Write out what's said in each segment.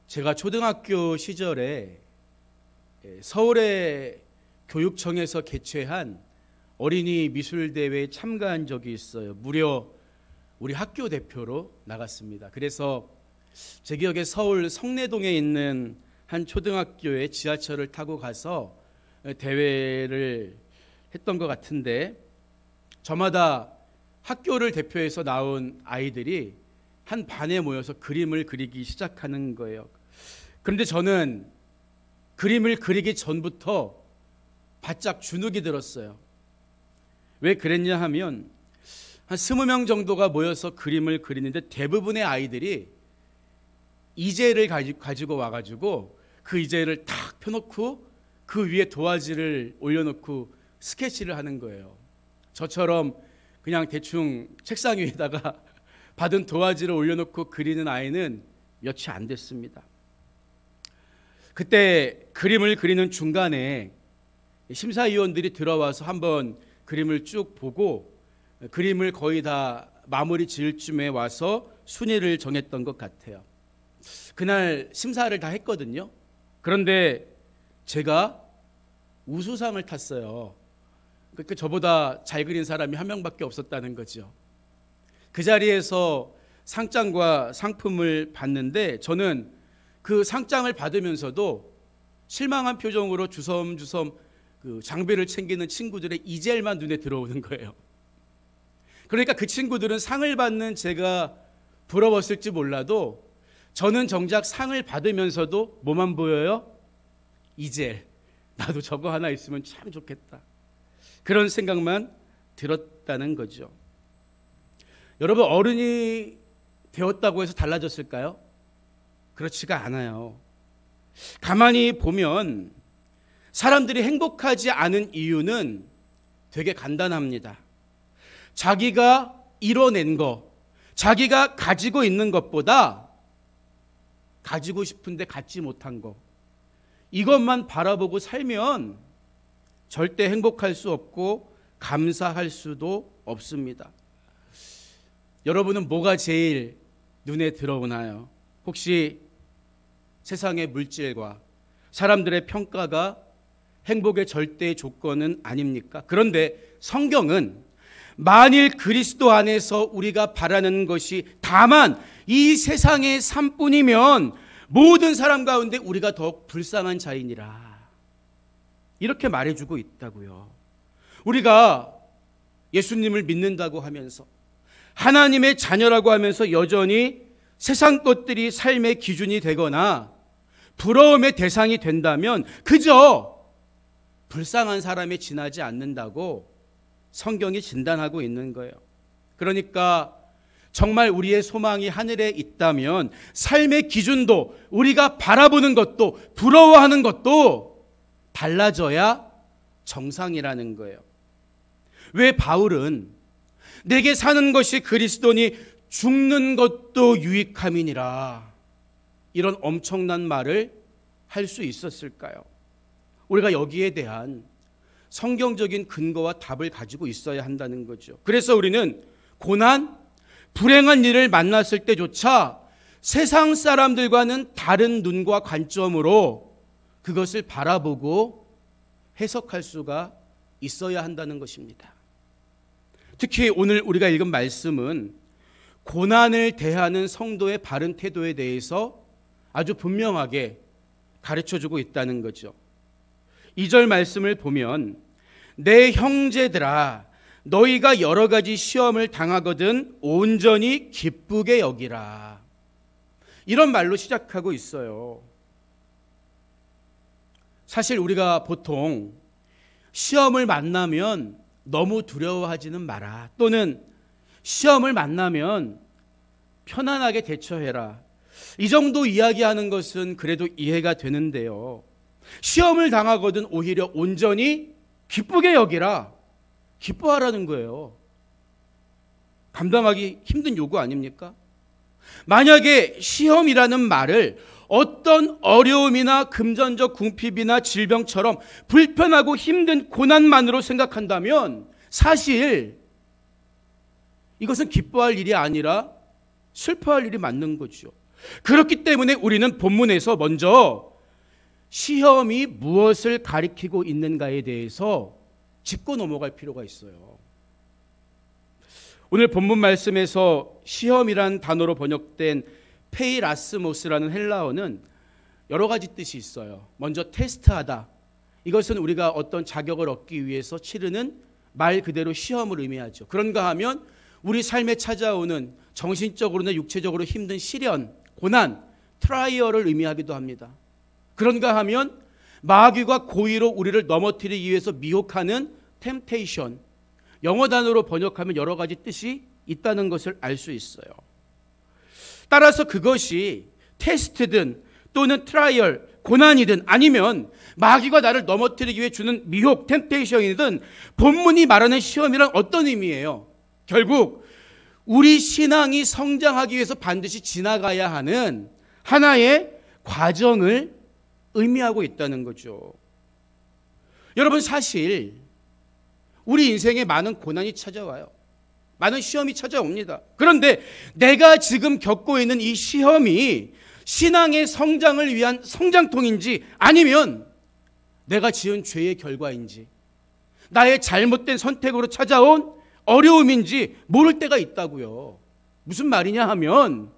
제가 초등학교 시절에 서울의 교육청에서 개최한 어린이 미술대회에 참가한 적이 있어요. 무려 우리 학교 대표로 나갔습니다. 그래서 제 기억에 서울 성내동에 있는 한 초등학교에 지하철을 타고 가서 대회를 했던 것 같은데, 저마다 학교를 대표해서 나온 아이들이 한 반에 모여서 그림을 그리기 시작하는 거예요. 그런데 저는 그림을 그리기 전부터 바짝 주눅이 들었어요. 왜 그랬냐 하면 한 20명 정도가 모여서 그림을 그리는데 대부분의 아이들이 이젤을 가지고 와가지고 그 이젤을 탁 펴놓고 그 위에 도화지를 올려놓고 스케치를 하는 거예요. 저처럼 그냥 대충 책상 위에다가 받은 도화지를 올려놓고 그리는 아이는 몇이 안 됐습니다. 그때 그림을 그리는 중간에 심사위원들이 들어와서 한번 그림을 쭉 보고 그림을 거의 다 마무리 지을 쯤에 와서 순위를 정했던 것 같아요. 그날 심사를 다 했거든요. 그런데 제가 우수상을 탔어요. 그러니까 저보다 잘 그린 사람이 한 명밖에 없었다는 거죠. 그 자리에서 상장과 상품을 받는데 저는 그 상장을 받으면서도 실망한 표정으로 주섬주섬 그 장비를 챙기는 친구들의 이젤만 눈에 들어오는 거예요. 그러니까 그 친구들은 상을 받는 제가 부러웠을지 몰라도 저는 정작 상을 받으면서도 뭐만 보여요? 이젤. 나도 저거 하나 있으면 참 좋겠다. 그런 생각만 들었다는 거죠. 여러분, 어른이 되었다고 해서 달라졌을까요? 그렇지가 않아요. 가만히 보면 사람들이 행복하지 않은 이유는 되게 간단합니다. 자기가 이뤄낸 것, 자기가 가지고 있는 것보다 가지고 싶은데 갖지 못한 것, 이것만 바라보고 살면 절대 행복할 수 없고 감사할 수도 없습니다. 여러분은 뭐가 제일 눈에 들어오나요? 혹시 세상의 물질과 사람들의 평가가 행복의 절대 조건은 아닙니까? 그런데 성경은 만일 그리스도 안에서 우리가 바라는 것이 다만 이 세상의 삶뿐이면 모든 사람 가운데 우리가 더욱 불쌍한 자이니라, 이렇게 말해주고 있다고요. 우리가 예수님을 믿는다고 하면서 하나님의 자녀라고 하면서 여전히 세상 것들이 삶의 기준이 되거나 부러움의 대상이 된다면 그저 불쌍한 사람에 지나지 않는다고 성경이 진단하고 있는 거예요. 그러니까 정말 우리의 소망이 하늘에 있다면 삶의 기준도, 우리가 바라보는 것도, 부러워하는 것도 달라져야 정상이라는 거예요. 왜 바울은 내게 사는 것이 그리스도니 죽는 것도 유익함이니라, 이런 엄청난 말을 할 수 있었을까요? 우리가 여기에 대한 성경적인 근거와 답을 가지고 있어야 한다는 거죠. 그래서 우리는 고난, 불행한 일을 만났을 때조차 세상 사람들과는 다른 눈과 관점으로 그것을 바라보고 해석할 수가 있어야 한다는 것입니다. 특히 오늘 우리가 읽은 말씀은 고난을 대하는 성도의 바른 태도에 대해서 아주 분명하게 가르쳐주고 있다는 거죠. 2절 말씀을 보면 내 형제들아 너희가 여러 가지 시험을 당하거든 온전히 기쁘게 여기라, 이런 말로 시작하고 있어요. 사실 우리가 보통 시험을 만나면 너무 두려워하지는 마라, 또는 시험을 만나면 편안하게 대처해라, 이 정도 이야기하는 것은 그래도 이해가 되는데요. 시험을 당하거든 오히려 온전히 기쁘게 여기라, 기뻐하라는 거예요. 감당하기 힘든 요구 아닙니까? 만약에 시험이라는 말을 어떤 어려움이나 금전적 궁핍이나 질병처럼 불편하고 힘든 고난만으로 생각한다면 사실 이것은 기뻐할 일이 아니라 슬퍼할 일이 맞는 거죠. 그렇기 때문에 우리는 본문에서 먼저 시험이 무엇을 가리키고 있는가에 대해서 짚고 넘어갈 필요가 있어요. 오늘 본문 말씀에서 시험이란 단어로 번역된 페이라스모스라는 헬라어는 여러 가지 뜻이 있어요. 먼저 테스트하다. 이것은 우리가 어떤 자격을 얻기 위해서 치르는 말 그대로 시험을 의미하죠. 그런가 하면 우리 삶에 찾아오는 정신적으로나 육체적으로 힘든 시련, 고난, 트라이얼을 의미하기도 합니다. 그런가 하면 마귀가 고의로 우리를 넘어뜨리기 위해서 미혹하는 템테이션, 영어 단어로 번역하면 여러 가지 뜻이 있다는 것을 알 수 있어요. 따라서 그것이 테스트든 또는 트라이얼, 고난이든 아니면 마귀가 나를 넘어뜨리기 위해 주는 미혹, 템테이션이든 본문이 말하는 시험이란 어떤 의미예요? 결국 우리 신앙이 성장하기 위해서 반드시 지나가야 하는 하나의 과정을 의미하고 있다는 거죠. 여러분, 사실 우리 인생에 많은 고난이 찾아와요. 많은 시험이 찾아옵니다. 그런데 내가 지금 겪고 있는 이 시험이 신앙의 성장을 위한 성장통인지 아니면 내가 지은 죄의 결과인지 나의 잘못된 선택으로 찾아온 어려움인지 모를 때가 있다고요. 무슨 말이냐 하면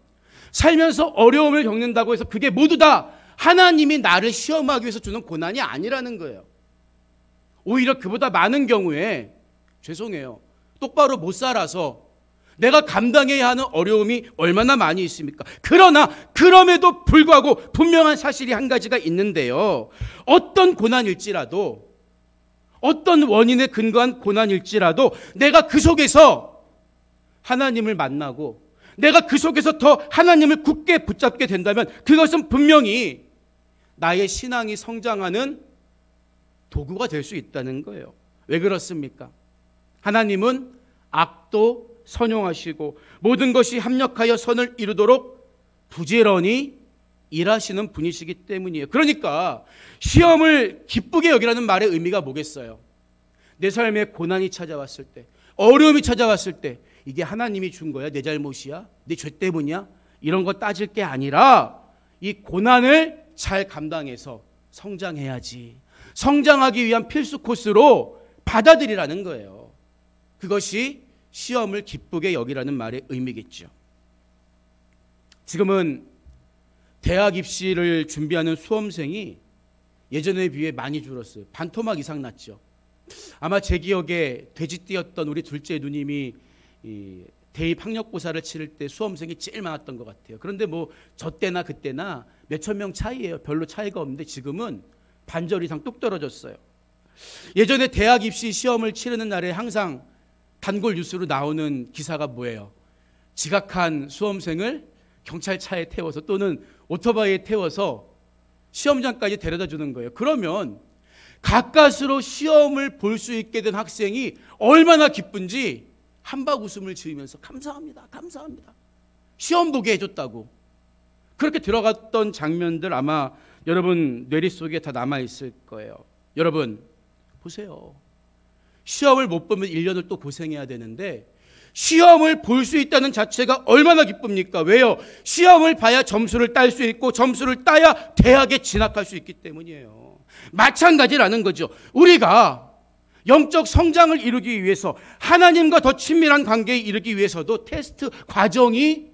살면서 어려움을 겪는다고 해서 그게 모두 다 하나님이 나를 시험하기 위해서 주는 고난이 아니라는 거예요. 오히려 그보다 많은 경우에 죄송해요. 똑바로 못 살아서 내가 감당해야 하는 어려움이 얼마나 많이 있습니까? 그러나 그럼에도 불구하고 분명한 사실이 한 가지가 있는데요. 어떤 고난일지라도 어떤 원인에 근거한 고난일지라도 내가 그 속에서 하나님을 만나고 내가 그 속에서 더 하나님을 굳게 붙잡게 된다면 그것은 분명히 나의 신앙이 성장하는 도구가 될 수 있다는 거예요. 왜 그렇습니까? 하나님은 악도 선용하시고 모든 것이 합력하여 선을 이루도록 부지런히 일하시는 분이시기 때문이에요. 그러니까 시험을 기쁘게 여기라는 말의 의미가 뭐겠어요? 내 삶에 고난이 찾아왔을 때, 어려움이 찾아왔을 때 이게 하나님이 준 거야? 내 잘못이야? 내 죄 때문이야? 이런 거 따질 게 아니라 이 고난을 잘 감당해서 성장해야지. 성장하기 위한 필수 코스로 받아들이라는 거예요. 그것이 시험을 기쁘게 여기라는 말의 의미겠죠. 지금은 대학 입시를 준비하는 수험생이 예전에 비해 많이 줄었어요. 반토막 이상 났죠. 아마 제 기억에 돼지띠였던 우리 둘째 누님이 대입 학력고사를 치를 때 수험생이 제일 많았던 것 같아요. 그런데 뭐 저 때나 그때나 몇천 명 차이예요. 별로 차이가 없는데 지금은 반절 이상 뚝 떨어졌어요. 예전에 대학 입시 시험을 치르는 날에 항상 단골 뉴스로 나오는 기사가 뭐예요? 지각한 수험생을 경찰차에 태워서 또는 오토바이에 태워서 시험장까지 데려다 주는 거예요. 그러면 가까스로 시험을 볼 수 있게 된 학생이 얼마나 기쁜지 한박 웃음을 지으면서 감사합니다. 감사합니다. 시험 보게 해줬다고. 그렇게 들어갔던 장면들 아마 여러분 뇌리 속에 다 남아있을 거예요. 여러분 보세요. 시험을 못 보면 1년을 또 고생해야 되는데 시험을 볼 수 있다는 자체가 얼마나 기쁩니까? 왜요? 시험을 봐야 점수를 딸 수 있고 점수를 따야 대학에 진학할 수 있기 때문이에요. 마찬가지라는 거죠. 우리가 영적 성장을 이루기 위해서 하나님과 더 친밀한 관계에 이르기 위해서도 테스트 과정이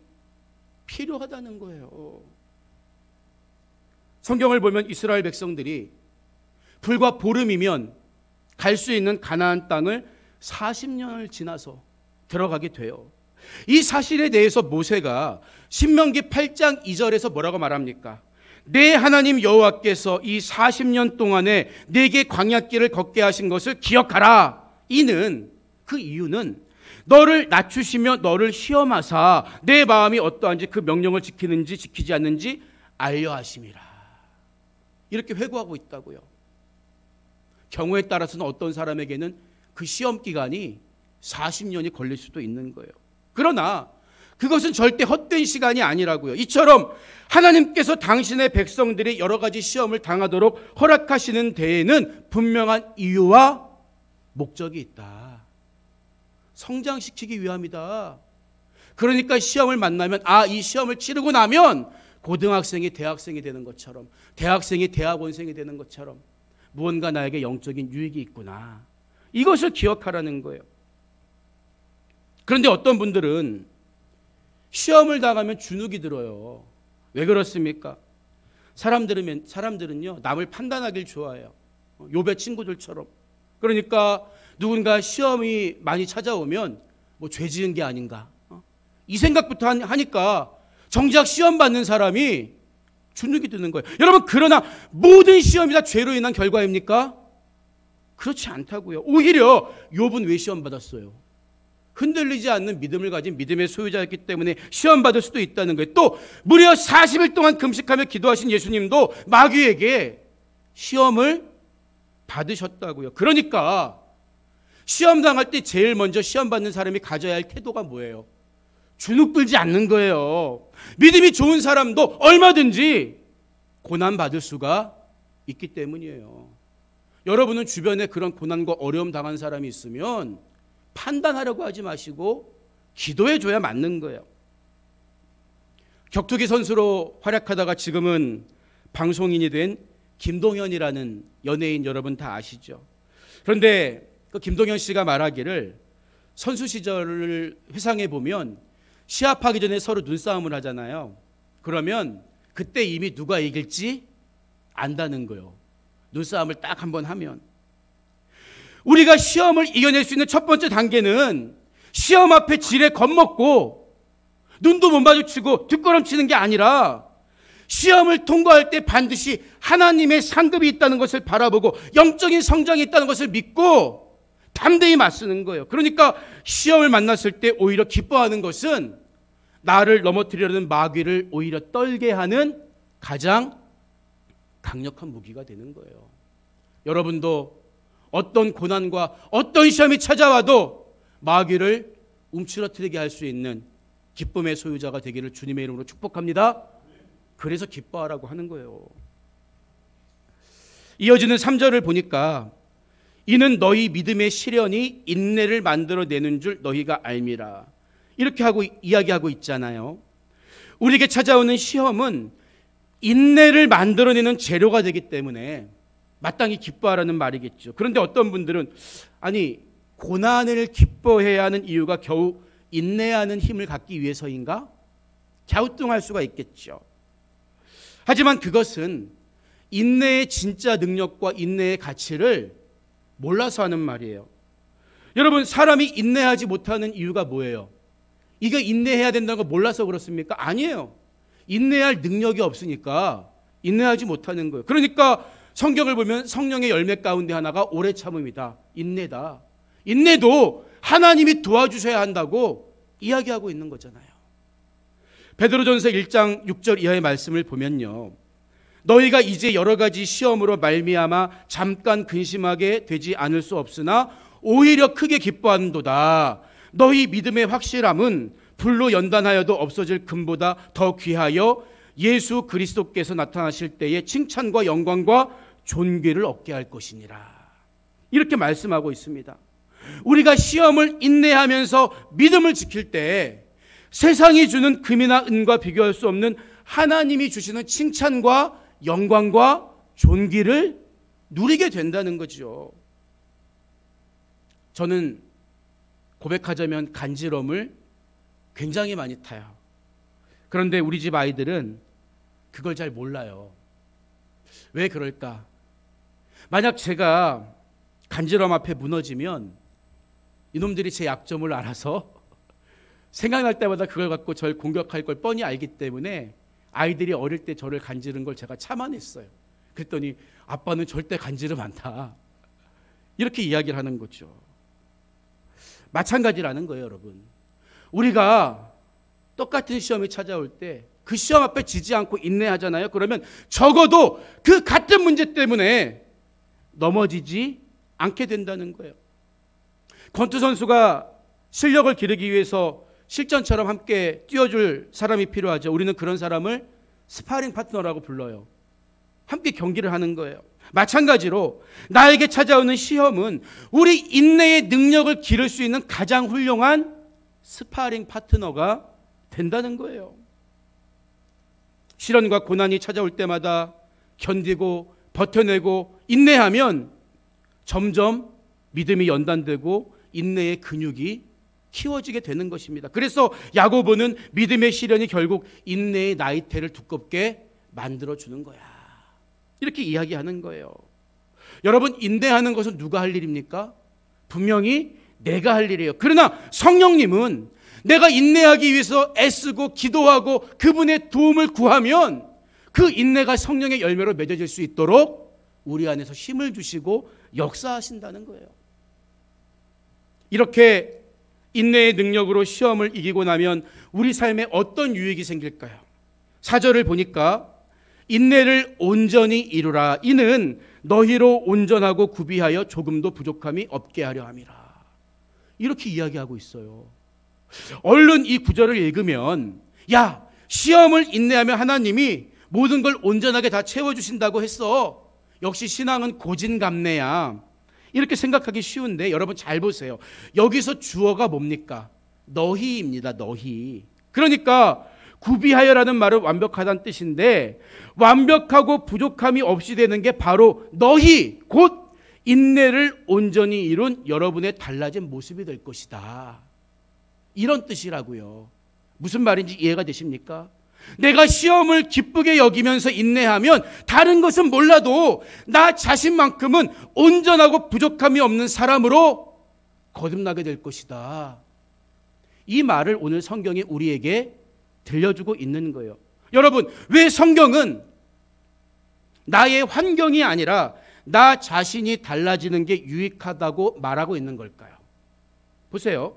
필요하다는 거예요. 성경을 보면 이스라엘 백성들이 불과 보름이면 갈 수 있는 가나안 땅을 40년을 지나서 들어가게 돼요. 이 사실에 대해서 모세가 신명기 8장 2절에서 뭐라고 말합니까? 내 하나님 여호와께서 이 40년 동안에 내게 광야길을 걷게 하신 것을 기억하라. 그 이유는 너를 낮추시며 너를 시험하사 내 마음이 어떠한지 그 명령을 지키는지 지키지 않는지 알려 하심이라. 이렇게 회고하고 있다고요. 경우에 따라서는 어떤 사람에게는 그 시험 기간이 40년이 걸릴 수도 있는 거예요. 그러나 그것은 절대 헛된 시간이 아니라고요. 이처럼 하나님께서 당신의 백성들이 여러 가지 시험을 당하도록 허락하시는 데에는 분명한 이유와 목적이 있다. 성장시키기 위함이다. 그러니까 시험을 만나면 이 시험을 치르고 나면 고등학생이 대학생이 되는 것처럼, 대학생이 대학원생이 되는 것처럼 무언가 나에게 영적인 유익이 있구나. 이것을 기억하라는 거예요. 그런데 어떤 분들은 시험을 당하면 주눅이 들어요. 왜 그렇습니까? 사람들은요, 남을 판단하길 좋아해요. 욥의 친구들처럼. 그러니까 누군가 시험이 많이 찾아오면 죄 지은 게 아닌가, 이 생각부터 하니까 정작 시험 받는 사람이 주눅이 드는 거예요. 여러분, 그러나 모든 시험이 다 죄로 인한 결과입니까? 그렇지 않다고요. 오히려 욥은 왜 시험 받았어요? 흔들리지 않는 믿음을 가진 믿음의 소유자였기 때문에 시험 받을 수도 있다는 거예요. 또 무려 40일 동안 금식하며 기도하신 예수님도 마귀에게 시험을 받으셨다고요. 그러니까 시험 당할 때 제일 먼저 시험 받는 사람이 가져야 할 태도가 뭐예요? 주눅 들지 않는 거예요. 믿음이 좋은 사람도 얼마든지 고난 받을 수가 있기 때문이에요. 여러분은 주변에 그런 고난과 어려움 당한 사람이 있으면 판단하려고 하지 마시고 기도해 줘야 맞는 거예요. 격투기 선수로 활약하다가 지금은 방송인이 된 김동현이라는 연예인, 여러분 다 아시죠? 그런데 그 김동현 씨가 말하기를 선수 시절을 회상해 보면 시합하기 전에 서로 눈싸움을 하잖아요. 그러면 그때 이미 누가 이길지 안다는 거예요. 눈싸움을 딱 한번 하면. 우리가 시험을 이겨낼 수 있는 첫 번째 단계는 시험 앞에 지레 겁먹고 눈도 못 마주치고 뒷걸음치는 게 아니라 시험을 통과할 때 반드시 하나님의 상급이 있다는 것을 바라보고 영적인 성장이 있다는 것을 믿고 담대히 맞서는 거예요. 그러니까 시험을 만났을 때 오히려 기뻐하는 것은 나를 넘어뜨리려는 마귀를 오히려 떨게 하는 가장 강력한 무기가 되는 거예요. 여러분도 어떤 고난과 어떤 시험이 찾아와도 마귀를 움츠러뜨리게 할 수 있는 기쁨의 소유자가 되기를 주님의 이름으로 축복합니다. 그래서 기뻐하라고 하는 거예요. 이어지는 3절을 보니까 이는 너희 믿음의 시련이 인내를 만들어내는 줄 너희가 알미라. 이렇게 하고 이야기하고 있잖아요. 우리에게 찾아오는 시험은 인내를 만들어내는 재료가 되기 때문에 마땅히 기뻐하라는 말이겠죠. 그런데 어떤 분들은 고난을 기뻐해야 하는 이유가 겨우 인내하는 힘을 갖기 위해서인가? 갸우뚱할 수가 있겠죠. 하지만 그것은 인내의 진짜 능력과 인내의 가치를 몰라서 하는 말이에요. 여러분, 사람이 인내하지 못하는 이유가 뭐예요? 이거 인내해야 된다는 거 몰라서 그렇습니까? 아니에요. 인내할 능력이 없으니까 인내하지 못하는 거예요. 그러니까 성경을 보면 성령의 열매 가운데 하나가 오래 참음이다. 인내다. 인내도 하나님이 도와주셔야 한다고 이야기하고 있는 거잖아요. 베드로전서 1장 6절 이하의 말씀을 보면요, 너희가 이제 여러 가지 시험으로 말미암아 잠깐 근심하게 되지 않을 수 없으나 오히려 크게 기뻐하는도다. 너희 믿음의 확실함은 불로 연단하여도 없어질 금보다 더 귀하여 예수 그리스도께서 나타나실 때에 칭찬과 영광과 존귀를 얻게 할 것이니라. 이렇게 말씀하고 있습니다. 우리가 시험을 인내하면서 믿음을 지킬 때 세상이 주는 금이나 은과 비교할 수 없는 하나님이 주시는 칭찬과 영광과 존귀를 누리게 된다는 거죠. 저는 고백하자면 간지럼을 굉장히 많이 타요. 그런데 우리 집 아이들은 그걸 잘 몰라요. 왜 그럴까? 만약 제가 간지럼 앞에 무너지면 이놈들이 제 약점을 알아서 생각날 때마다 그걸 갖고 저를 공격할 걸 뻔히 알기 때문에 아이들이 어릴 때 저를 간지른 걸 제가 참아냈어요. 그랬더니 아빠는 절대 간지름 않다, 이렇게 이야기를 하는 거죠. 마찬가지라는 거예요, 여러분. 우리가 똑같은 시험이 찾아올 때 그 시험 앞에 지지 않고 인내하잖아요. 그러면 적어도 그 같은 문제 때문에 넘어지지 않게 된다는 거예요. 권투 선수가 실력을 기르기 위해서 실전처럼 함께 뛰어줄 사람이 필요하죠. 우리는 그런 사람을 스파링 파트너라고 불러요. 함께 경기를 하는 거예요. 마찬가지로 나에게 찾아오는 시험은 우리 인내의 능력을 기를 수 있는 가장 훌륭한 스파링 파트너가 된다는 거예요. 시련과 고난이 찾아올 때마다 견디고 버텨내고 인내하면 점점 믿음이 연단되고 인내의 근육이 키워지게 되는 것입니다. 그래서 야고보는 믿음의 시련이 결국 인내의 나이테를 두껍게 만들어주는 거야. 이렇게 이야기하는 거예요. 여러분, 인내하는 것은 누가 할 일입니까? 분명히 내가 할 일이에요. 그러나 성령님은 내가 인내하기 위해서 애쓰고 기도하고 그분의 도움을 구하면 그 인내가 성령의 열매로 맺어질 수 있도록 우리 안에서 힘을 주시고 역사하신다는 거예요. 이렇게 인내의 능력으로 시험을 이기고 나면 우리 삶에 어떤 유익이 생길까요? 4절을 보니까 인내를 온전히 이루라. 이는 너희로 온전하고 구비하여 조금도 부족함이 없게 하려 함이라. 이렇게 이야기하고 있어요. 얼른 이 구절을 읽으면 야, 시험을 인내하면 하나님이 모든 걸 온전하게 다 채워주신다고 했어. 역시 신앙은 고진감래야. 이렇게 생각하기 쉬운데 여러분 잘 보세요. 여기서 주어가 뭡니까? 너희입니다. 너희. 그러니까 구비하여라는 말은 완벽하다는 뜻인데 완벽하고 부족함이 없이 되는 게 바로 너희, 곧 인내를 온전히 이룬 여러분의 달라진 모습이 될 것이다. 이런 뜻이라고요. 무슨 말인지 이해가 되십니까? 내가 시험을 기쁘게 여기면서 인내하면 다른 것은 몰라도 나 자신만큼은 온전하고 부족함이 없는 사람으로 거듭나게 될 것이다. 이 말을 오늘 성경이 우리에게 들려주고 있는 거예요. 여러분, 왜 성경은 나의 환경이 아니라 나 자신이 달라지는 게 유익하다고 말하고 있는 걸까요? 보세요.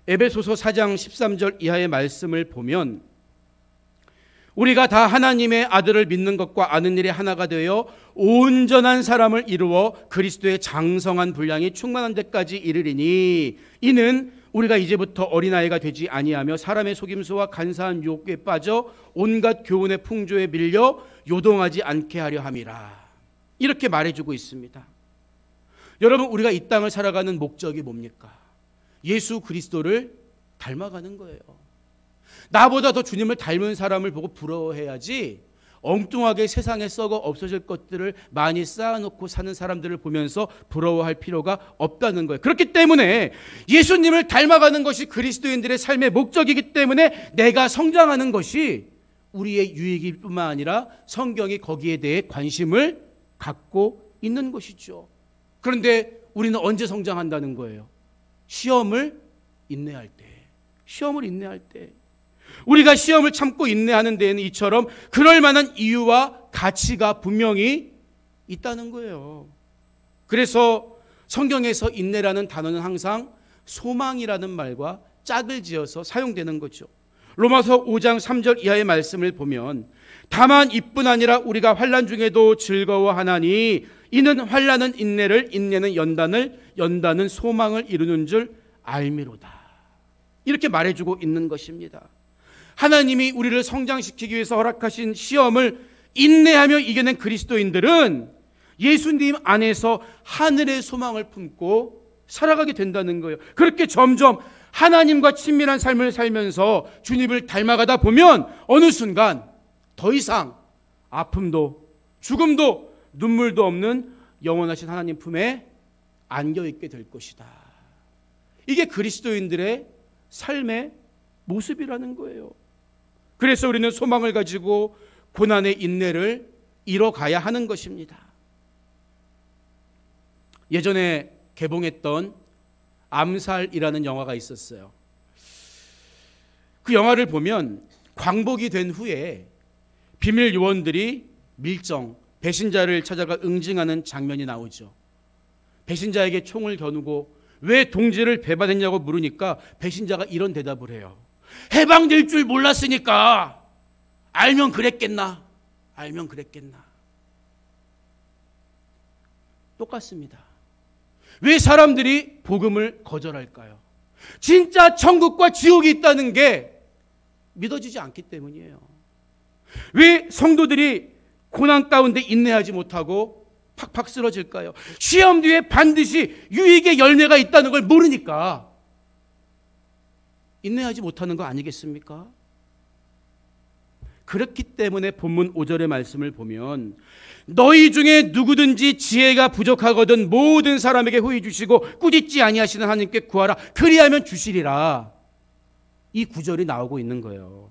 에베소서 4장 13절 이하의 말씀을 보면 우리가 다 하나님의 아들을 믿는 것과 아는 일에 하나가 되어 온전한 사람을 이루어 그리스도의 장성한 분량이 충만한 데까지 이르리니 이는 우리가 이제부터 어린아이가 되지 아니하며 사람의 속임수와 간사한 유혹에 빠져 온갖 교훈의 풍조에 밀려 요동하지 않게 하려 함이라. 이렇게 말해주고 있습니다. 여러분, 우리가 이 땅을 살아가는 목적이 뭡니까? 예수 그리스도를 닮아가는 거예요. 나보다 더 주님을 닮은 사람을 보고 부러워해야지 엉뚱하게 세상에 썩어 없어질 것들을 많이 쌓아놓고 사는 사람들을 보면서 부러워할 필요가 없다는 거예요. 그렇기 때문에 예수님을 닮아가는 것이 그리스도인들의 삶의 목적이기 때문에 내가 성장하는 것이 우리의 유익일 뿐만 아니라 성경이 거기에 대해 관심을 갖고 있는 것이죠. 그런데 우리는 언제 성장한다는 거예요? 시험을 인내할 때. 시험을 인내할 때. 우리가 시험을 참고 인내하는 데에는 이처럼 그럴 만한 이유와 가치가 분명히 있다는 거예요. 그래서 성경에서 인내라는 단어는 항상 소망이라는 말과 짝을 지어서 사용되는 거죠. 로마서 5장 3절 이하의 말씀을 보면 다만 이뿐 아니라 우리가 환난 중에도 즐거워하나니 이는 환난은 인내를, 인내는 연단을, 연단은 소망을 이루는 줄 알미로다. 이렇게 말해주고 있는 것입니다. 하나님이 우리를 성장시키기 위해서 허락하신 시험을 인내하며 이겨낸 그리스도인들은 예수님 안에서 하늘의 소망을 품고 살아가게 된다는 거예요. 그렇게 점점 하나님과 친밀한 삶을 살면서 주님을 닮아가다 보면 어느 순간 더 이상 아픔도 죽음도 눈물도 없는 영원하신 하나님 품에 안겨있게 될 것이다. 이게 그리스도인들의 삶의 모습이라는 거예요. 그래서 우리는 소망을 가지고 고난의 인내를 이뤄가야 하는 것입니다. 예전에 개봉했던 암살이라는 영화가 있었어요. 그 영화를 보면 광복이 된 후에 비밀 요원들이 밀정, 배신자를 찾아가 응징하는 장면이 나오죠. 배신자에게 총을 겨누고 왜 동지를 배반했냐고 물으니까 배신자가 이런 대답을 해요. 해방될 줄 몰랐으니까. 알면 그랬겠나. 알면 그랬겠나. 똑같습니다. 왜 사람들이 복음을 거절할까요? 진짜 천국과 지옥이 있다는 게 믿어지지 않기 때문이에요. 왜 성도들이 고난 가운데 인내하지 못하고 팍팍 쓰러질까요? 시험 뒤에 반드시 유익의 열매가 있다는 걸 모르니까 인내하지 못하는 거 아니겠습니까? 그렇기 때문에 본문 5절의 말씀을 보면 너희 중에 누구든지 지혜가 부족하거든 모든 사람에게 후히 주시고 꾸짖지 아니하시는 하나님께 구하라 그리하면 주시리라. 이 구절이 나오고 있는 거예요.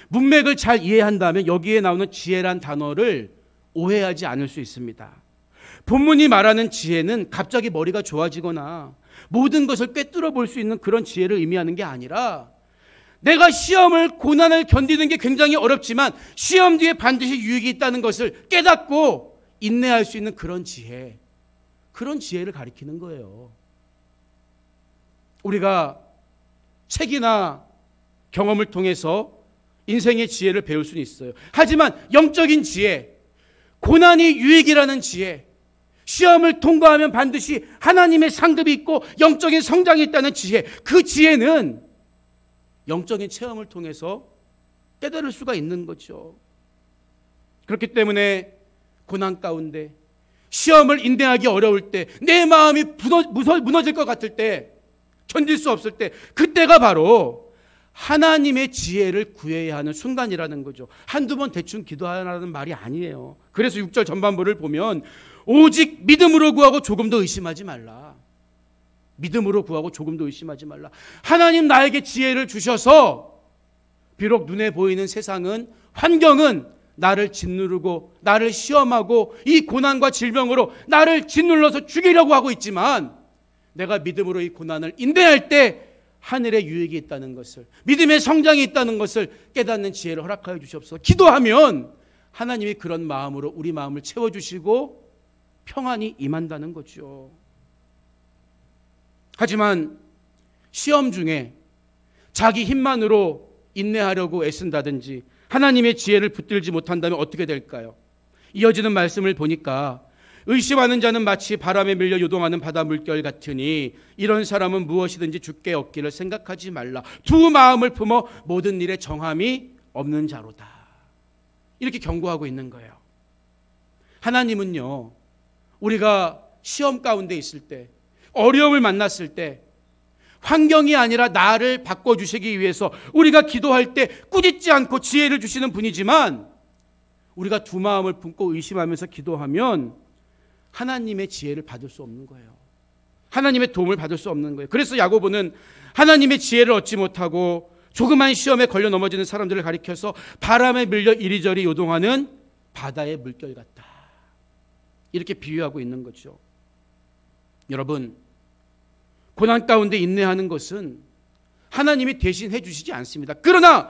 문맥을 잘 이해한다면 여기에 나오는 지혜란 단어를 오해하지 않을 수 있습니다. 본문이 말하는 지혜는 갑자기 머리가 좋아지거나 모든 것을 꿰뚫어 볼 수 있는 그런 지혜를 의미하는 게 아니라 내가 시험을 고난을 견디는 게 굉장히 어렵지만 시험 뒤에 반드시 유익이 있다는 것을 깨닫고 인내할 수 있는 그런 지혜, 그런 지혜를 가리키는 거예요. 우리가 책이나 경험을 통해서 인생의 지혜를 배울 수는 있어요. 하지만 영적인 지혜, 고난이 유익이라는 지혜, 시험을 통과하면 반드시 하나님의 상급이 있고 영적인 성장이 있다는 지혜, 그 지혜는 영적인 체험을 통해서 깨달을 수가 있는 거죠. 그렇기 때문에 고난 가운데 시험을 인내하기 어려울 때, 내 마음이 무너질 것 같을 때, 견딜 수 없을 때, 그때가 바로 하나님의 지혜를 구해야 하는 순간이라는 거죠. 한두 번 대충 기도하라는 말이 아니에요. 그래서 6절 전반부를 보면 오직 믿음으로 구하고 조금 더 의심하지 말라. 믿음으로 구하고 조금 더 의심하지 말라. 하나님 나에게 지혜를 주셔서 비록 눈에 보이는 세상은, 환경은 나를 짓누르고 나를 시험하고 이 고난과 질병으로 나를 짓눌러서 죽이려고 하고 있지만 내가 믿음으로 이 고난을 인내할 때 하늘의 유익이 있다는 것을, 믿음의 성장이 있다는 것을 깨닫는 지혜를 허락하여 주시옵소서. 기도하면 하나님이 그런 마음으로 우리 마음을 채워주시고 평안이 임한다는 거죠. 하지만 시험 중에 자기 힘만으로 인내하려고 애쓴다든지 하나님의 지혜를 붙들지 못한다면 어떻게 될까요? 이어지는 말씀을 보니까 의심하는 자는 마치 바람에 밀려 요동하는 바다 물결 같으니 이런 사람은 무엇이든지 주께 얻기를 생각하지 말라. 두 마음을 품어 모든 일에 정함이 없는 자로다. 이렇게 경고하고 있는 거예요. 하나님은요, 우리가 시험 가운데 있을 때, 어려움을 만났을 때 환경이 아니라 나를 바꿔주시기 위해서 우리가 기도할 때 꾸짖지 않고 지혜를 주시는 분이지만 우리가 두 마음을 품고 의심하면서 기도하면 하나님의 지혜를 받을 수 없는 거예요. 하나님의 도움을 받을 수 없는 거예요. 그래서 야고보는 하나님의 지혜를 얻지 못하고 조그만 시험에 걸려 넘어지는 사람들을 가리켜서 바람에 밀려 이리저리 요동하는 바다의 물결 같다, 이렇게 비유하고 있는 거죠. 여러분, 고난 가운데 인내하는 것은 하나님이 대신 해주시지 않습니다. 그러나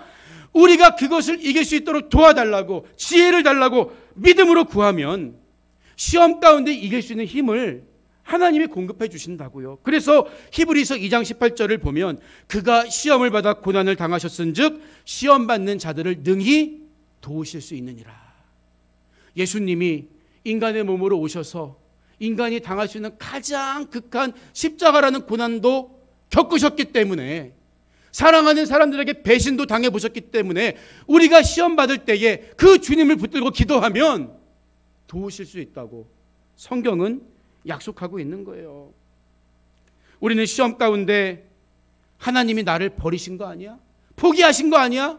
우리가 그것을 이길 수 있도록 도와달라고, 지혜를 달라고 믿음으로 구하면 시험 가운데 이길 수 있는 힘을 하나님이 공급해 주신다고요. 그래서 히브리서 2장 18절을 보면 그가 시험을 받아 고난을 당하셨은즉 시험 받는 자들을 능히 도우실 수 있느니라. 예수님이 인간의 몸으로 오셔서 인간이 당할 수 있는 가장 극한 십자가라는 고난도 겪으셨기 때문에, 사랑하는 사람들에게 배신도 당해보셨기 때문에 우리가 시험 받을 때에 그 주님을 붙들고 기도하면 도우실 수 있다고 성경은 약속하고 있는 거예요. 우리는 시험 가운데 하나님이 나를 버리신 거 아니야? 포기하신 거 아니야?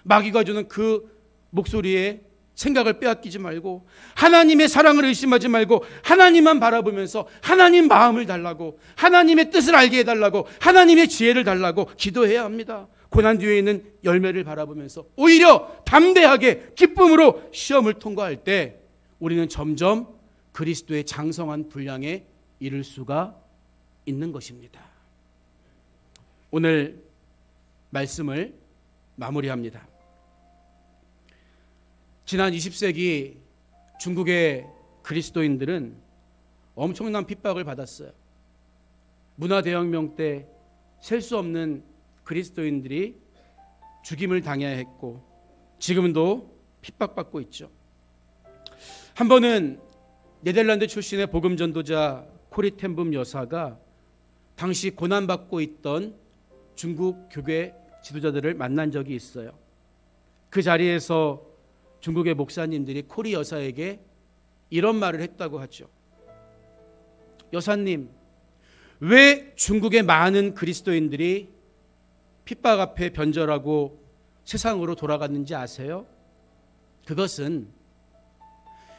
마귀가 주는 그 목소리에 생각을 빼앗기지 말고 하나님의 사랑을 의심하지 말고 하나님만 바라보면서 하나님 마음을 달라고, 하나님의 뜻을 알게 해달라고, 하나님의 지혜를 달라고 기도해야 합니다. 고난 뒤에 있는 열매를 바라보면서 오히려 담대하게 기쁨으로 시험을 통과할 때 우리는 점점 그리스도의 장성한 분량에 이를 수가 있는 것입니다. 오늘 말씀을 마무리합니다. 지난 20세기 중국의 그리스도인들은 엄청난 핍박을 받았어요. 문화대혁명 때 셀 수 없는 그리스도인들이 죽임을 당해야 했고 지금도 핍박받고 있죠. 한 번은 네덜란드 출신의 복음전도자 코리 텐붐 여사가 당시 고난받고 있던 중국 교회 지도자들을 만난 적이 있어요. 그 자리에서 중국의 목사님들이 코리 여사에게 이런 말을 했다고 하죠. 여사님, 왜 중국의 많은 그리스도인들이 핍박 앞에 변절하고 세상으로 돌아갔는지 아세요? 그것은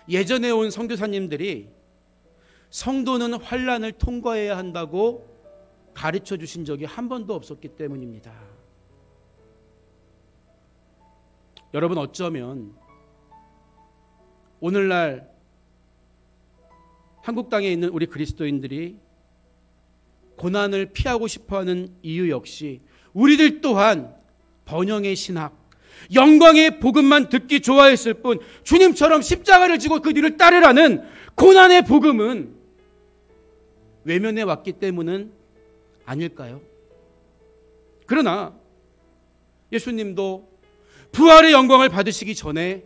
예전에 온 선교사님들이 성도는 환난을 통과해야 한다고 가르쳐 주신 적이 한 번도 없었기 때문입니다. 여러분, 어쩌면 오늘날 한국 땅에 있는 우리 그리스도인들이 고난을 피하고 싶어하는 이유 역시 우리들 또한 번영의 신학, 영광의 복음만 듣기 좋아했을 뿐 주님처럼 십자가를 지고 그 뒤를 따르라는 고난의 복음은 외면해 왔기 때문은 아닐까요? 그러나 예수님도 부활의 영광을 받으시기 전에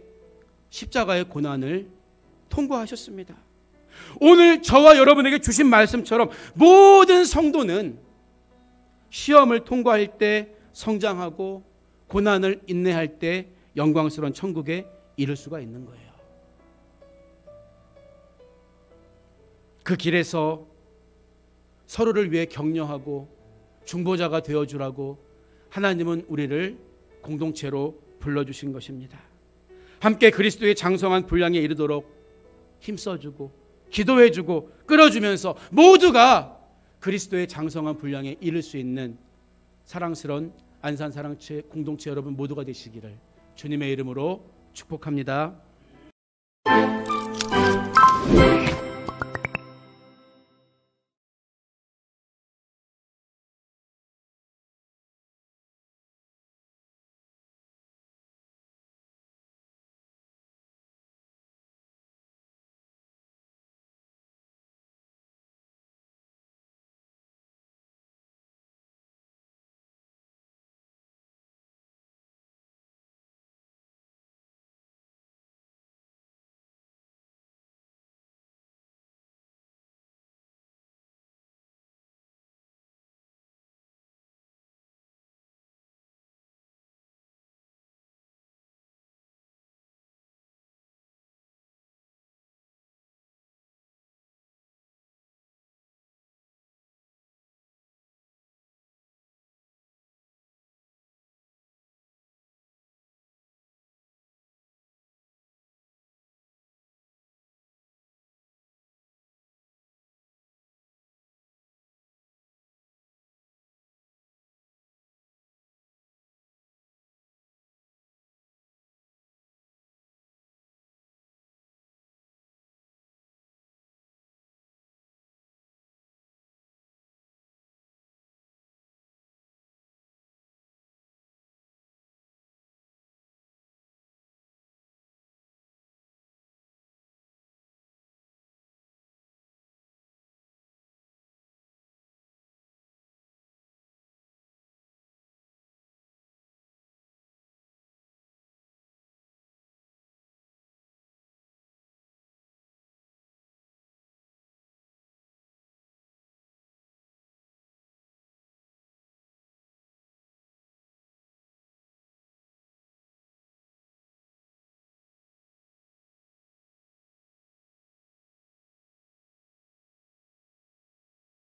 십자가의 고난을 통과하셨습니다. 오늘 저와 여러분에게 주신 말씀처럼 모든 성도는 시험을 통과할 때 성장하고 고난을 인내할 때 영광스러운 천국에 이를 수가 있는 거예요. 그 길에서 서로를 위해 격려하고 중보자가 되어주라고 하나님은 우리를 공동체로 불러주신 것입니다. 함께 그리스도의 장성한 분량에 이르도록 힘써주고 기도해주고 끌어주면서 모두가 그리스도의 장성한 분량에 이를 수 있는 사랑스러운 안산사랑체 공동체 여러분 모두가 되시기를 주님의 이름으로 축복합니다.